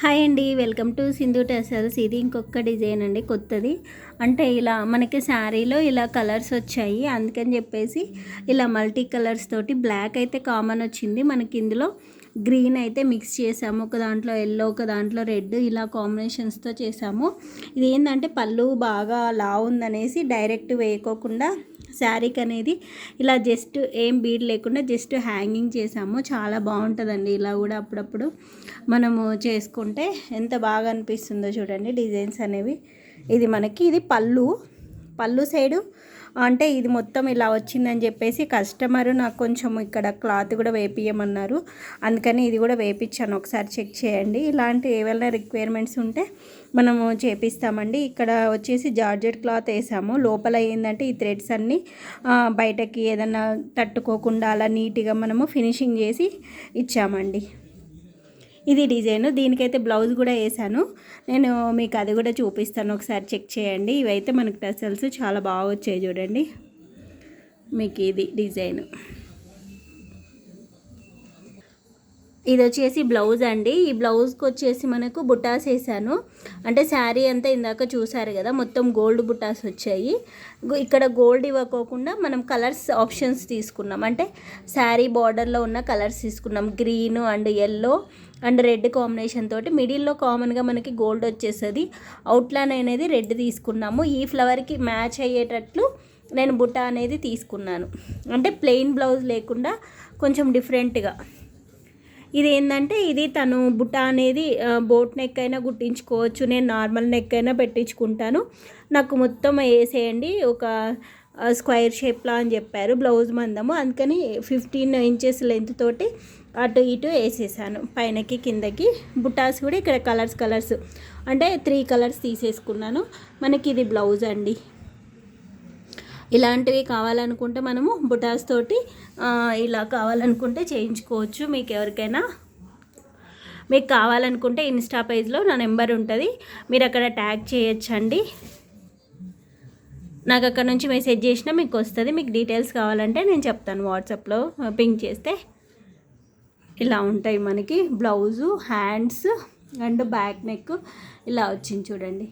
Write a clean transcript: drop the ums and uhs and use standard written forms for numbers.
Hi అండి, welcome to Sindhu tassels. ఇది ఇంకొక డిజైన్ అండి, కొత్తది. అంటే ఇలా మనకి శారీలో ఇలా కలర్స్ వచ్చాయి, అందుకని చెప్పేసి ఇలా మల్టీ కలర్స్ తోటి బ్లాక్ అయితే కామన్ వచ్చింది మనకి. ఇందులో గ్రీన్ అయితే మిక్స్ చేసాము, ఒక దాంట్లో ఎల్లో, ఒక దాంట్లో రెడ్, ఇలా కాంబినేషన్స్తో చేసాము. ఇది ఏంటంటే పళ్ళు బాగా లావు ఉందనేసి డైరెక్ట్ వేయకోకుండా శారీకి అనేది ఇలా జస్ట్ ఏం బీడ్ లేకుండా జస్ట్ హ్యాంగింగ్ చేసాము. చాలా బాగుంటుందండి ఇలా కూడా అప్పుడప్పుడు మనము చేసుకుంటే ఎంత బాగా అనిపిస్తుందో చూడండి డిజైన్స్ అనేవి. ఇది మనకి ఇది పళ్ళు సైడు అంటే ఇది మొత్తం ఇలా వచ్చిందని చెప్పేసి కస్టమరు నాకు కొంచెం ఇక్కడ క్లాత్ కూడా వేపియమన్నారు, అందుకని ఇది కూడా వేపించాను. ఒకసారి చెక్ చేయండి. ఇలాంటి ఏవైనా రిక్వైర్మెంట్స్ ఉంటే మనము చేపిస్తామండి. ఇక్కడ వచ్చేసి జార్జెట్ క్లాత్ వేసాము. లోపల ఏంటంటే ఈ థ్రెడ్స్ అన్నీ బయటకి ఏదన్నా తట్టుకోకుండా అలా నీట్గా మనము ఫినిషింగ్ చేసి ఇచ్చామండి. ఇది డిజైన్, దీనికైతే బ్లౌజ్ కూడా వేసాను. నేను మీకు అది కూడా చూపిస్తాను, ఒకసారి చెక్ చేయండి. ఇవైతే మనకు టసల్స్ చాలా బాగా వచ్చాయి చూడండి. మీకు ఇది డిజైన్, ఇది వచ్చేసి బ్లౌజ్ అండి. ఈ బ్లౌజ్కి వచ్చేసి మనకు బుటాస్ వేసాను. అంటే శారీ అంతా ఇందాక చూసారు కదా, మొత్తం గోల్డ్ బుటాస్ వచ్చాయి. ఇక్కడ గోల్డ్ ఇవ్వకోకుండా మనం కలర్స్ ఆప్షన్స్ తీసుకున్నాం. అంటే శారీ బార్డర్లో ఉన్న కలర్స్ తీసుకున్నాం, green and yellow and red combination తోటి. మిడిల్లో కామన్గా మనకి గోల్డ్ వచ్చేస్తుంది, అవుట్లైన్ అనేది రెడ్ తీసుకున్నాము. ఈ ఫ్లవర్కి మ్యాచ్ అయ్యేటట్లు నేను బుట్ట అనేది తీసుకున్నాను. అంటే ప్లెయిన్ బ్లౌజ్ లేకుండా కొంచెం డిఫరెంట్గా. ఇది ఏంటంటే ఇది తను బుట్ట అనేది బోట్ నెక్ అయినా కుట్టించుకోవచ్చు, నేను నార్మల్ నెక్ అయినా పెట్టించుకుంటాను. నాకు మొత్తం వేసేయండి ఒక స్క్వైర్ షేప్లా అని చెప్పారు, బ్లౌజ్ మందము, అందుకని 15 ఇంచెస్ లెంత్ తోటి అటు ఇటు వేసేసాను, పైనకి కిందకి. బుటాస్ కూడా ఇక్కడ కలర్స్ అంటే 3 కలర్స్ తీసేసుకున్నాను. మనకి ఇది బ్లౌజ్ అండి. ఇలాంటివి కావాలనుకుంటే మనము బుటాస్ తోటి ఇలా కావాలనుకుంటే చేయించుకోవచ్చు. మీకు ఎవరికైనా మీకు కావాలనుకుంటే ఇన్స్టా పేజ్లో నా నెంబర్ ఉంటుంది, మీరు అక్కడ ట్యాగ్ చేయొచ్చండి. నాకు అక్కడ నుంచి మెసేజ్ చేసినా మీకు వస్తుంది. మీకు డీటెయిల్స్ కావాలంటే నేను చెప్తాను, వాట్సాప్లో పింక్ చేస్తే. ఇలా ఉంటాయి మనకి blouse, hands and back neck ఇలా వచ్చింది చూడండి.